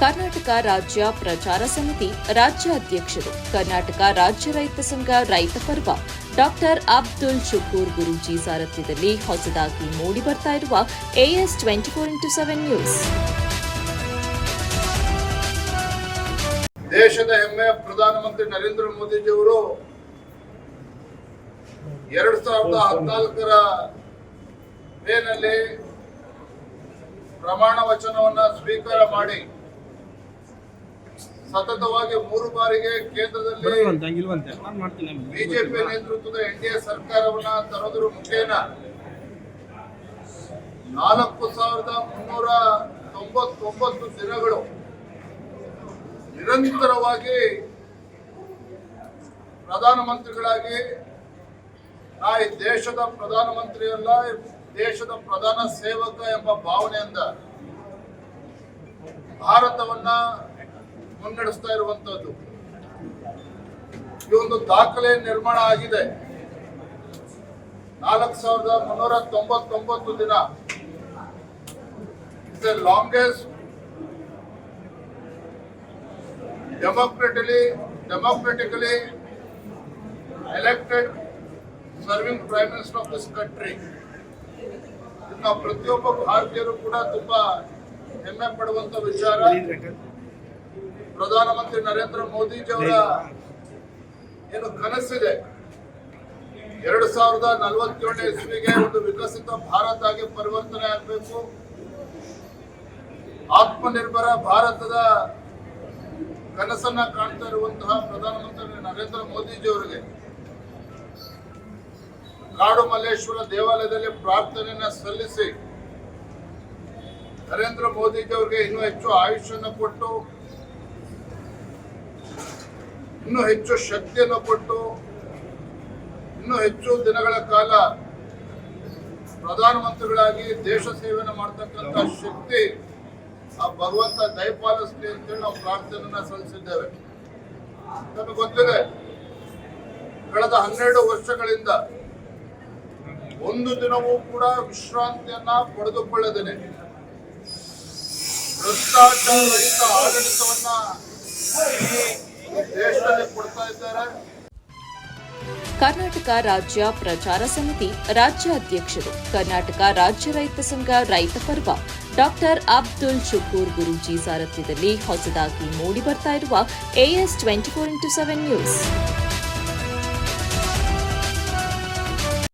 ಕರ್ನಾಟಕ ರಾಜ್ಯ ಪ್ರಚಾರ ಸಮಿತಿ ರಾಜ್ಯಾಧ್ಯಕ್ಷರು ಕರ್ನಾಟಕ ರಾಜ್ಯ ರೈತ ಸಂಘ ರೈತ ಪರ್ವ ಡಾಕ್ಟರ್ ಅಬ್ದುಲ್ ಶುಕೂರ್ ಗುರೂಜಿ ಸಾರಥ್ಯದಲ್ಲಿ ಹೊಸದಾಗಿ ಮೂಡಿಬರ್ತಾ ಇರುವ AS 24x7 ನ್ಯೂಸ್. ದೇಶದ ಹೆಮ್ಮೆಯ ಪ್ರಧಾನಮಂತ್ರಿ ನರೇಂದ್ರ ಮೋದಿಜಿಯವರು 2014ರ ಮೇನಲ್ಲಿ ಪ್ರಮಾಣ ವಚನವನ್ನು ಸ್ವೀಕಾರ ಮಾಡಿ ಸತತವಾಗಿ 3 ಬಾರಿಗೆ ಕೇಂದ್ರದಲ್ಲಿ ಬಿಜೆಪಿ ನೇತೃತ್ವದ NDA ಸರ್ಕಾರವನ್ನ ತರೋದ್ರ ಮುಖೇನ 4399 ದಿನಗಳು ನಿರಂತರವಾಗಿ ಪ್ರಧಾನಮಂತ್ರಿಗಳಾಗಿ ನಾ ಈ ದೇಶದ ಪ್ರಧಾನಮಂತ್ರಿಯಲ್ಲ, ದೇಶದ ಪ್ರಧಾನ ಸೇವಕ ಎಂಬ ಭಾವನೆಯಿಂದ ಭಾರತವನ್ನ ಮುನ್ನಡೆಸ್ತಾ ಇರುವಂತದ್ದು. ಈ ಒಂದು ದಾಖಲೆ ನಿರ್ಮಾಣ ಆಗಿದೆ. 4399 ದಿನ. It's the longest democratically elected serving prime minister of this country. ನಾವು ಪ್ರತಿಯೊಬ್ಬ ಭಾರತೀಯರು ಕೂಡ ತುಂಬಾ ಹೆಮ್ಮೆ ಪಡುವಂತ ವಿಚಾರ. ಪ್ರಧಾನಮಂತ್ರಿ ನರೇಂದ್ರ ಮೋದಿಜಿ ಅವರ ಏನು ಕನಸಿದೆ 2047 ಇಸ್ವಿಗೆ ಒಂದು ವಿಕಸಿತ ಭಾರತ ಆಗಿ ಪರಿವರ್ತನೆ ಆಗಬೇಕು, ಆತ್ಮನಿರ್ಭರ ಭಾರತದ ಕನಸನ್ನ ಕಾಣ್ತಾ ಇರುವಂತಹ ಪ್ರಧಾನಮಂತ್ರಿ ನರೇಂದ್ರ ಮೋದಿಜಿ ಅವರಿಗೆ ಕಾಡು ಮಲ್ಲೇಶ್ವರ ದೇವಾಲಯದಲ್ಲಿ ಪ್ರಾರ್ಥನೆಯನ್ನ ಸಲ್ಲಿಸಿ ನರೇಂದ್ರ ಮೋದಿಜಿ ಅವರಿಗೆ ಇನ್ನೂ ಹೆಚ್ಚು ಆಯುಷ್ಯನ್ನು ಕೊಟ್ಟು, ಇನ್ನೂ ಹೆಚ್ಚು ಶಕ್ತಿಯನ್ನು ಕೊಟ್ಟು, ಇನ್ನೂ ಹೆಚ್ಚು ದಿನಗಳ ಕಾಲ ಪ್ರಧಾನಮಂತ್ರಿಗಳಾಗಿ ದೇಶ ಸೇವೆಯನ್ನು ಮಾಡ್ತಕ್ಕಂಥ ಶಕ್ತಿ ಆ ಭಗವಂತ ದಯಪಾಲಿಸಲಿ ಅಂತೇಳಿ ನಾವು ಪ್ರಾರ್ಥನೆಯನ್ನ ಸಲ್ಲಿಸಿದ್ದೇವೆ. ನಮಗೆ ಗೊತ್ತಿದೆ, ಕಳೆದ 12 ವರ್ಷಗಳಿಂದ ಒಂದು ದಿನವೂ ಕೂಡ ವಿಶ್ರಾಂತಿಯನ್ನ ಪಡೆದುಕೊಳ್ಳದೇನೆ ಭ್ರಷ್ಟಾಚಾರ ರಹಿತ ಆಡಳಿತವನ್ನ ದೇಶದಲ್ಲಿ ಕೊಡ್ತಾ ಇದ್ದಾರೆ. ಕರ್ನಾಟಕ ರಾಜ್ಯ ಪ್ರಚಾರ ಸಮಿತಿ ರಾಜ್ಯಾಧ್ಯಕ್ಷರು ಕರ್ನಾಟಕ ರಾಜ್ಯ ರೈತ ಸಂಘ ರೈತ ಪರ್ವ ಡಾಕ್ಟರ್ ಅಬ್ದುಲ್ ಶುಕೂರ್ ಗುರೂಜಿ ಸಾರಥ್ಯದಲ್ಲಿ ಹೊಸದಾಗಿ ಮೂಡಿಬರ್ತಾ ಇರುವ AS 24x7 ನ್ಯೂಸ್.